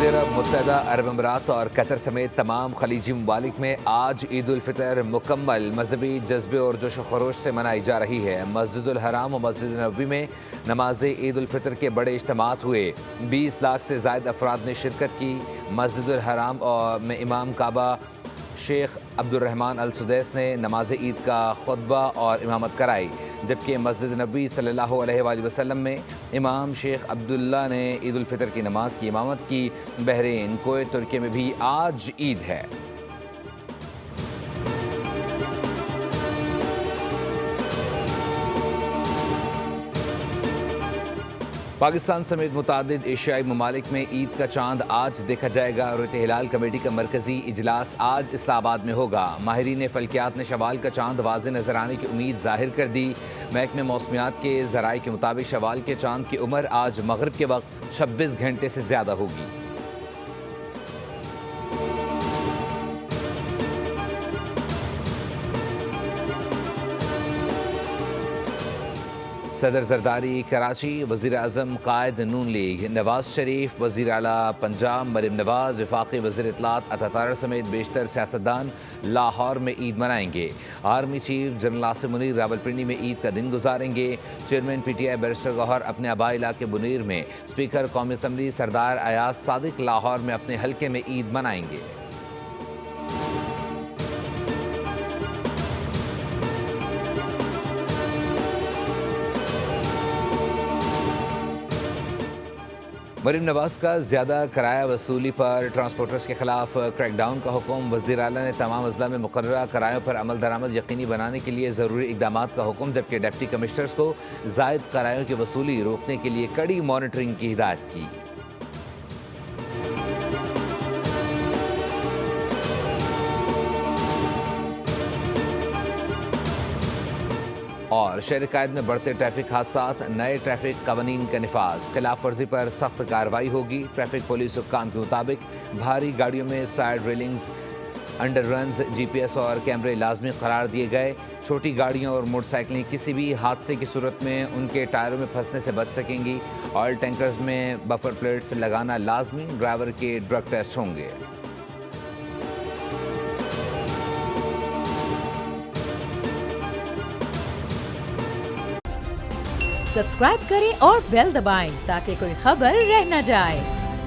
Saudi अरब, मुत्तहदा अरब अमीरात और Qatar समेत तमाम खलीजी ममालिक में आज ईद उल फितर मुकम्मल मजहबी जज्बे और जोश व खरोश से मनाई जा रही है। मस्जिदुल हराम और मस्जिद नबवी में नमाज ईद उल फितर के बड़े इज्तिमात हुए। 20 लाख से ज़ायद अफराद ने शिरकत की। मस्जिदुल हराम और में इमाम काबा शेख अब्दुर्रहमान अल सुदैस ने नमाज ईद का खुतबा और इमामत कराई, जबकि मस्जिद नबी सल्लल्लाहु अलैहि वसल्लम में इमाम शेख अब्दुल्ला ने ईद उल फितर की नमाज की इमामत की। बहरीन, कुवैत, तुर्की में भी आज ईद है। पाकिस्तान समेत मुतादिद एशियाई ममालिक में ईद का चांद आज देखा जाएगा। रुयत हिलाल कमेटी का मरकजी इजलास आज इस्लामाबाद में होगा। माहिरीन फल्कियात ने शवाल का चांद वाज़े नजर आने की उम्मीद जाहिर कर दी। महकमे मौसमियात के ज़राए के मुताबिक शवाल के चांद की उम्र आज मगरिब के वक्त 26 घंटे से ज़्यादा होगी। सदर जरदारी कराची, वज़ीर आज़म कायद नून लीग नवाज शरीफ, वज़ीर आला पंजाब मरीम नवाज, वफाकी वज़ीर इत्तलात अता तारड़ समेत बेशतर सियासतदान लाहौर में ईद मनाएंगे। Army chief general Asim Munir Rawalpindi में ईद का दिन गुजारेंगे। चेयरमैन PTI बैरिस्टर गौहर अपने आबाई इलाके बुनीर में, स्पीकर कौमी असम्बली सरदार अयाज सादिक लाहौर में अपने हल्के में ईद मनाएंगे। मरीम नवाज का ज़्यादा किराया वसूली पर ट्रांसपोर्टर्स के खिलाफ क्रैकडाउन का हुक्म। वज़ीर आला ने तमाम अजला में मुकर्ररा किरायों पर अमल दरामद यकीनी बनाने के लिए ज़रूरी इक़दामात का हुक्म, जबकि डिप्टी कमिश्नर्स को ज़ायद किरायों की वसूली रोकने के लिए कड़ी मॉनिटरिंग की हिदायत की। और शहर कायद में बढ़ते ट्रैफिक हादसात, नए ट्रैफिक कवानीन का निफाज, खिलाफ वर्जी पर सख्त कार्रवाई होगी। ट्रैफिक पुलिस हुक्काम के मुताबिक भारी गाड़ियों में side railings, under runs, GPS और कैमरे लाजमी करार दिए गए। छोटी गाड़ियां और मोटरसाइकिलें किसी भी हादसे की सूरत में उनके टायरों में फंसने से बच सकेंगी। ऑयल टैंकर्स में बफर प्लेट्स लगाना लाजमी। ड्राइवर के ड्रग टेस्ट होंगे। सब्सक्राइब करें और बेल दबाएं ताकि कोई खबर रह न जाए।